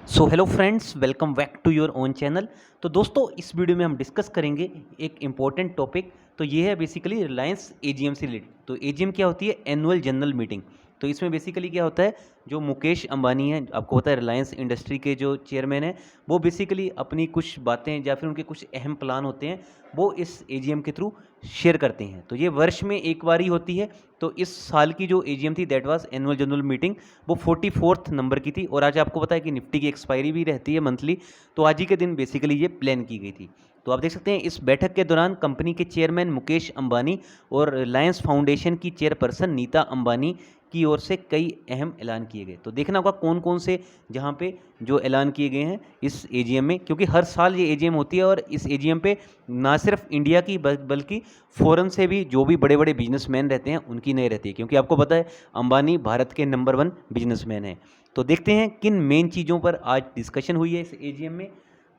So hello friends, welcome back to your own channel. तो दोस्तों, इस वीडियो में हम डिस्कस करेंगे एक इम्पॉर्टेंट टॉपिक। तो ये है बेसिकली रिलायंस एजीएम से रिलेटेड। तो एजीएम क्या होती है? Annual general meeting. तो इसमें बेसिकली क्या होता है, जो मुकेश अंबानी है, आपको पता है रिलायंस इंडस्ट्री के जो चेयरमैन हैं, वो बेसिकली अपनी कुछ बातें या फिर उनके कुछ अहम प्लान होते हैं, वो इस एजीएम के थ्रू शेयर करते हैं। तो ये वर्ष में एक बार ही होती है। तो इस साल की जो एजीएम थी, that was annual general meeting, वो 44th नंबर की थी। और आज आपको पता है कि निफ्टी की एक्सपायरी भी रहती है मंथली। तो आज ही के दिन बेसिकली ये प्लान की गई थी। तो आप देख सकते हैं, इस बैठक के दौरान कंपनी के चेयरमैन मुकेश अंबानी और रिलायंस फाउंडेशन की चेयरपर्सन नीता अंबानी की ओर से कई अहम ऐलान किए गए। तो देखना होगा कौन कौन से जहाँ पे जो ऐलान किए गए हैं इस एजीएम में, क्योंकि हर साल ये एजीएम होती है। और इस एजीएम पे ना सिर्फ इंडिया की बल्कि फॉरेन से भी जो भी बड़े बड़े बिजनेसमैन रहते हैं उनकी नहीं रहती है, क्योंकि आपको पता है अंबानी भारत के नंबर 1 बिजनेसमैन हैं। तो देखते हैं किन मेन चीज़ों पर आज डिस्कशन हुई है इस एजीएम में।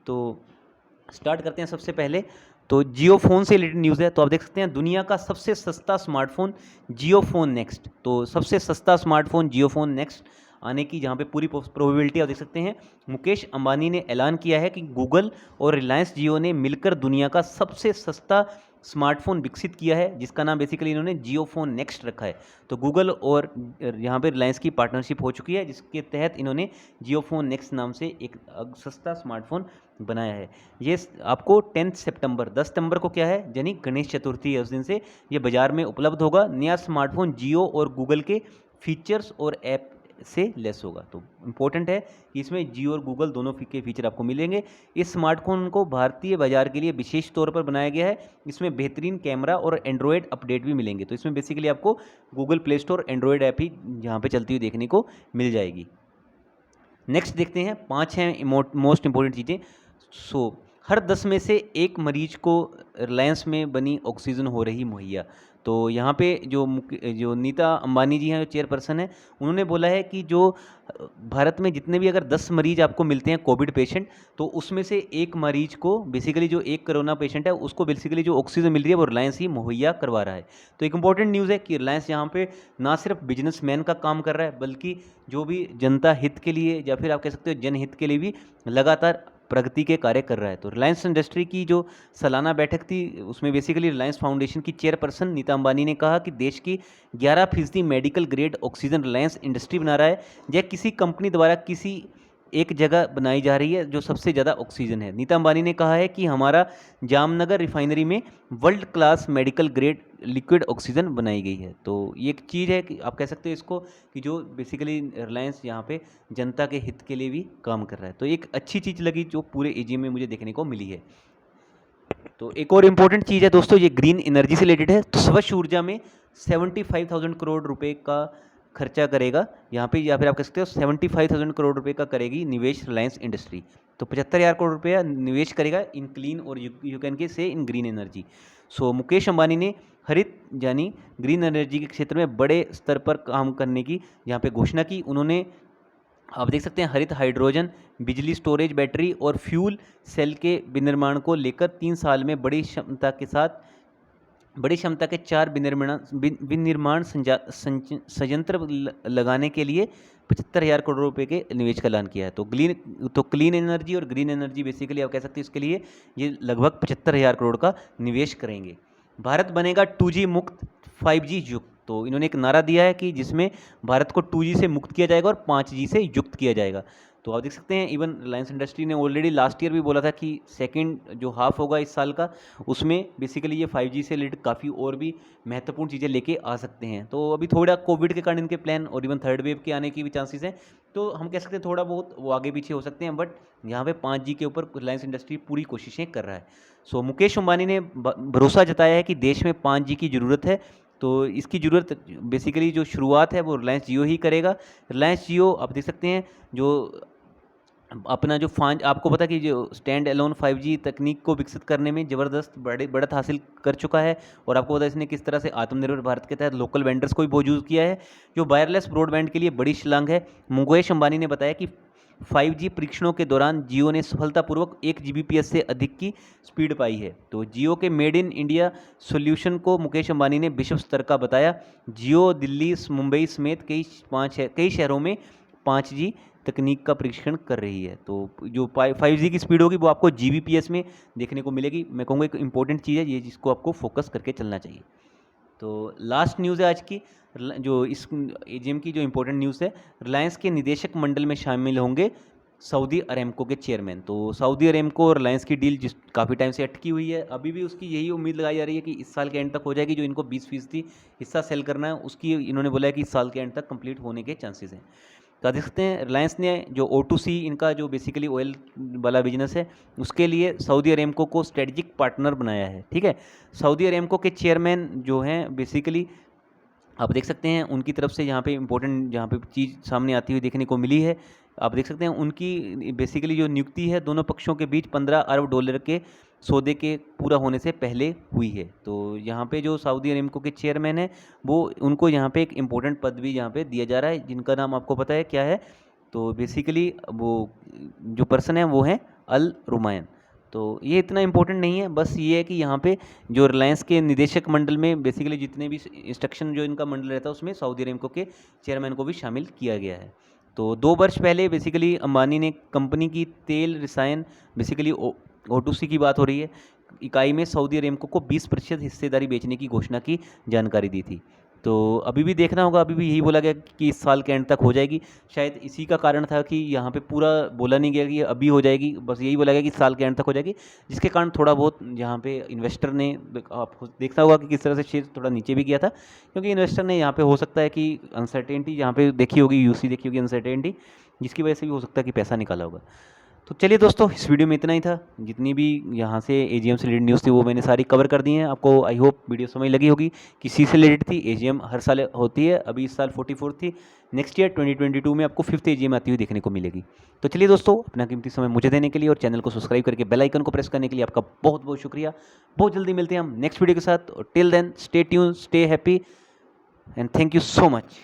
तो स्टार्ट करते हैं सबसे पहले। तो जियो फोन से रिलेटेड न्यूज़ है। तो आप देख सकते हैं, दुनिया का सबसे सस्ता स्मार्टफोन जियो फोन नेक्स्ट। तो सबसे सस्ता स्मार्टफोन जियो फोन नेक्स्ट आने की जहाँ पे पूरी प्रोबेबिलिटी आप देख सकते हैं। मुकेश अंबानी ने ऐलान किया है कि गूगल और रिलायंस जियो ने मिलकर दुनिया का सबसे सस्ता स्मार्टफोन विकसित किया है, जिसका नाम बेसिकली इन्होंने जियो फोन नेक्स्ट रखा है। तो गूगल और यहाँ पे रिलायंस की पार्टनरशिप हो चुकी है, जिसके तहत इन्होंने जियो फोन नेक्स्ट नाम से एक सस्ता स्मार्टफोन बनाया है। ये आपको 10 सितंबर 10 सितंबर को क्या है, यानी गणेश चतुर्थी है, उस दिन से ये बाजार में उपलब्ध होगा। नया स्मार्टफोन जियो और गूगल के फीचर्स और ऐप से लेस होगा। तो इम्पोर्टेंट है कि इसमें जियो और गूगल दोनों के फीचर आपको मिलेंगे। इस स्मार्टफोन को भारतीय बाजार के लिए विशेष तौर पर बनाया गया है। इसमें बेहतरीन कैमरा और एंड्रॉयड अपडेट भी मिलेंगे। तो इसमें बेसिकली आपको Google Play Store Android app ही यहाँ पे चलती हुई देखने को मिल जाएगी। नेक्स्ट देखते हैं, 5 हैं मोस्ट इंपॉर्टेंट चीज़ें। सो हर 10 में से एक मरीज को रिलायंस में बनी ऑक्सीजन हो रही मुहैया। तो यहाँ पे जो नीता अंबानी जी हैं, जो चेयरपर्सन है, उन्होंने बोला है कि जो भारत में जितने भी अगर 10 मरीज आपको मिलते हैं कोविड पेशेंट, तो उसमें से एक मरीज को बेसिकली जो एक कोरोना पेशेंट है उसको बेसिकली जो ऑक्सीजन मिल रही है वो रिलायंस ही मुहैया करवा रहा है। तो एक इंपॉर्टेंट न्यूज़ है कि रिलायंस यहाँ पे ना सिर्फ बिजनेसमैन का काम कर रहा है, बल्कि जो भी जनता हित के लिए या फिर आप कह सकते हो जनहित के लिए भी लगातार प्रगति के कार्य कर रहा है। तो रिलायंस इंडस्ट्री की जो सालाना बैठक थी, उसमें बेसिकली रिलायंस फाउंडेशन की चेयरपर्सन नीता अंबानी ने कहा कि देश की 11% medical grade oxygen Reliance industry बना रहा है। यह किसी कंपनी द्वारा किसी एक जगह बनाई जा रही है जो सबसे ज़्यादा ऑक्सीजन है। नीता अंबानी ने कहा है कि हमारा जामनगर रिफाइनरी में world class medical grade liquid oxygen बनाई गई है। तो ये एक चीज़ है कि आप कह सकते हो इसको कि जो बेसिकली रिलायंस यहाँ पे जनता के हित के लिए भी काम कर रहा है। तो एक अच्छी चीज़ लगी जो पूरे एजीएम में मुझे देखने को मिली है। तो एक और इम्पोर्टेंट चीज़ है दोस्तों, ये ग्रीन एनर्जी से रिलेटेड है। तो स्वच्छ ऊर्जा में 75,000 करोड़ रुपए का खर्चा करेगा यहाँ पे, या फिर आप कह सकते हो 75,000 करोड़ रुपए का करेगी निवेश रिलायंस इंडस्ट्री। तो 75,000 करोड़ रुपया निवेश करेगा इन क्लीन और यू कैन के से इन ग्रीन एनर्जी। सो मुकेश अंबानी ने हरित यानी ग्रीन एनर्जी के क्षेत्र में बड़े स्तर पर काम करने की यहाँ पे घोषणा की। उन्होंने, आप देख सकते हैं, हरित हाइड्रोजन, बिजली स्टोरेज, बैटरी और फ्यूल सेल के विनिर्माण को लेकर 3 साल में बड़ी क्षमता के 4 विनिर्माण संयंत्र लगाने के लिए 75,000 करोड़ रुपए के निवेश का ऐलान किया है। तो क्लीन एनर्जी और ग्रीन एनर्जी बेसिकली आप कह सकते हैं इसके लिए ये लगभग 75,000 करोड़ का निवेश करेंगे। भारत बनेगा 2G मुक्त 5G युक्त। तो इन्होंने एक नारा दिया है कि जिसमें भारत को 2G से मुक्त किया जाएगा और 5G से युक्त किया जाएगा। तो आप देख सकते हैं, इवन रिलायंस इंडस्ट्री ने ऑलरेडी लास्ट ईयर भी बोला था कि सेकंड जो हाफ होगा इस साल का, उसमें बेसिकली ये 5G से रिलेटेड काफ़ी और भी महत्वपूर्ण चीज़ें लेके आ सकते हैं। तो अभी थोड़ा कोविड के कारण इनके प्लान और इवन थर्ड वेव के आने की भी चांसेस हैं। तो हम कह सकते हैं थोड़ा बहुत वो आगे पीछे हो सकते हैं, बट यहाँ पे 5G के ऊपर रिलायंस इंडस्ट्री पूरी कोशिशें कर रहा है। सो मुकेश अंबानी ने भरोसा जताया है कि देश में 5G की ज़रूरत है। तो इसकी ज़रूरत बेसिकली जो शुरुआत है वो रिलायंस जियो ही करेगा। रिलायंस जियो आप देख सकते हैं, जो अपना जो आपको पता है कि जो स्टैंड एलोन 5G तकनीक को विकसित करने में ज़बरदस्त बढ़त हासिल कर चुका है। और आपको पता है इसने किस तरह से आत्मनिर्भर भारत के तहत लोकल वेंडर्स को भी मौजूद किया है, जो वायरलेस ब्रॉडबैंड के लिए बड़ी छलांग है। मुकेश अंबानी ने बताया कि 5G परीक्षणों के दौरान जियो ने सफलतापूर्वक 1 Gbps से अधिक की स्पीड पाई है। तो जियो के मेड इन इंडिया सॉल्यूशन को मुकेश अंबानी ने विश्व स्तर का बताया। जियो दिल्ली, मुंबई समेत कई शहरों में 5G तकनीक का परीक्षण कर रही है। तो जो 5G की स्पीड होगी वो आपको Gbps में देखने को मिलेगी। मैं कहूँगा एक इंपॉर्टेंट चीज़ है ये, जिसको आपको फोकस करके चलना चाहिए। तो लास्ट न्यूज़ है आज की, जो इस एजीएम की जो इम्पोर्टेंट न्यूज़ है, रिलायंस के निदेशक मंडल में शामिल होंगे सऊदी अरेमको के चेयरमैन। तो सऊदी अरेमको और रिलायंस की डील जिस काफ़ी टाइम से अटकी हुई है, अभी भी उसकी यही उम्मीद लगाई जा रही है कि इस साल के एंड तक हो जाएगी। जो इनको 20% हिस्सा सेल करना है उसकी इन्होंने बोला है कि इस साल के एंड तक कंप्लीट होने के चांसेस हैं। तो देख सकते हैं रिलायंस ने जो O2C इनका जो बेसिकली ऑयल वाला बिजनेस है, उसके लिए सऊदी अरेमको को स्ट्रेटजिक पार्टनर बनाया है। ठीक है, सऊदी अरेमको के चेयरमैन जो हैं बेसिकली आप देख सकते हैं उनकी तरफ से यहाँ पे इम्पोर्टेंट जहाँ पे चीज़ सामने आती हुई देखने को मिली है। आप देख सकते हैं उनकी बेसिकली जो नियुक्ति है दोनों पक्षों के बीच $15 अरब के सौदे के पूरा होने से पहले हुई है। तो यहाँ पे जो सऊदी अरेमको के चेयरमैन है वो उनको यहाँ पे एक इम्पोर्टेंट पद भी यहाँ पे दिया जा रहा है, जिनका नाम आपको पता है क्या है। तो बेसिकली वो जो पर्सन है वो है अल रुमायन। तो ये इतना इम्पोर्टेंट नहीं है, बस ये है कि यहाँ पे जो रिलायंस के निदेशक मंडल में बेसिकली जितने भी इंस्ट्रक्शन जो इनका मंडल रहता है उसमें सऊदी अरेमको के चेयरमैन को भी शामिल किया गया है। तो 2 वर्ष पहले बेसिकली अंबानी ने कंपनी की तेल रसायन बेसिकली O2C की बात हो रही है, इकाई में सऊदी अरेमको को 20% हिस्सेदारी बेचने की घोषणा की जानकारी दी थी। तो अभी भी देखना होगा, अभी भी यही बोला गया कि इस साल के एंड तक हो जाएगी। शायद इसी का कारण था कि यहाँ पे पूरा बोला नहीं गया कि अभी हो जाएगी, बस यही बोला गया कि साल के एंड तक हो जाएगी, जिसके कारण थोड़ा बहुत यहाँ पे इन्वेस्टर ने आपको देखना होगा कि किस तरह से शेयर थोड़ा नीचे भी गया था, क्योंकि इन्वेस्टर ने यहाँ पे हो सकता है कि अनसर्टेनिटी यहाँ पे देखी होगी, यूसी देखी होगी अनसर्टेनिटी, जिसकी वजह से भी हो सकता है कि पैसा निकाला होगा। तो चलिए दोस्तों, इस वीडियो में इतना ही था। जितनी भी यहाँ से एजीएम से रिलेटेड न्यूज़ थी वो मैंने सारी कवर कर दी हैं। आपको आई होप वीडियो समझ लगी होगी। किसी से रिलेटेड थी, एजीएम हर साल होती है, अभी इस साल 44 थी, नेक्स्ट ईयर 2022 में आपको 5th एजीएम आती हुई देखने को मिलेगी। तो चलिए दोस्तों, अपना कीमती समय मुझे देने के लिए और चैनल को सब्सक्राइब करके बेल आइकन को प्रेस करने के लिए आपका बहुत बहुत शुक्रिया। बहुत जल्दी मिलते हैं हम नेक्स्ट वीडियो के साथ। Till then stay tune, stay happy and thank you so much.